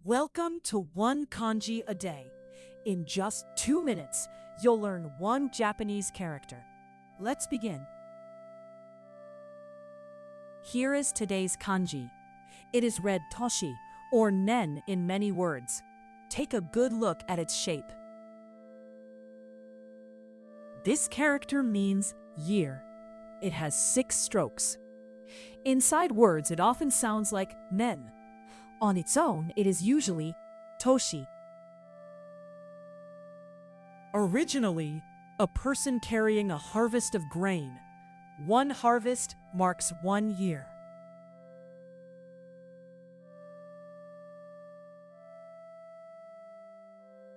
Welcome to One Kanji a Day. In just 2 minutes, you'll learn one Japanese character. Let's begin. Here is today's kanji. It is read toshi, or nen in many words. Take a good look at its shape. This character means year. It has 6 strokes. Inside words, it often sounds like nen. On its own, it is usually toshi. Originally, a person carrying a harvest of grain. One harvest marks 1 year.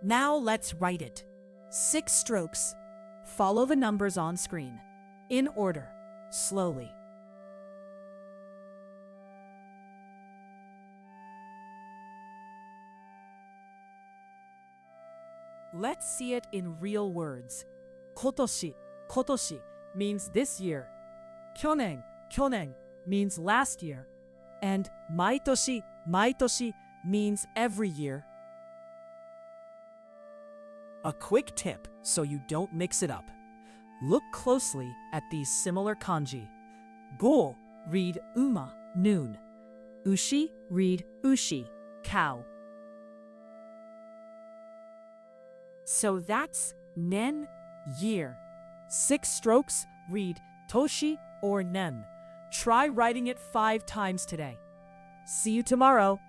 Now let's write it. 6 strokes. Follow the numbers on screen. In order, slowly. Let's see it in real words. Kotoshi, kotoshi means this year. Kyonen, kyonen means last year. And maitoshi, maitoshi means every year. A quick tip so you don't mix it up. Look closely at these similar kanji. Go, read uma, noon. Ushi, read ushi, cow. So that's nen, year. 6 strokes, read toshi or nen. Try writing it 5 times today. See you tomorrow.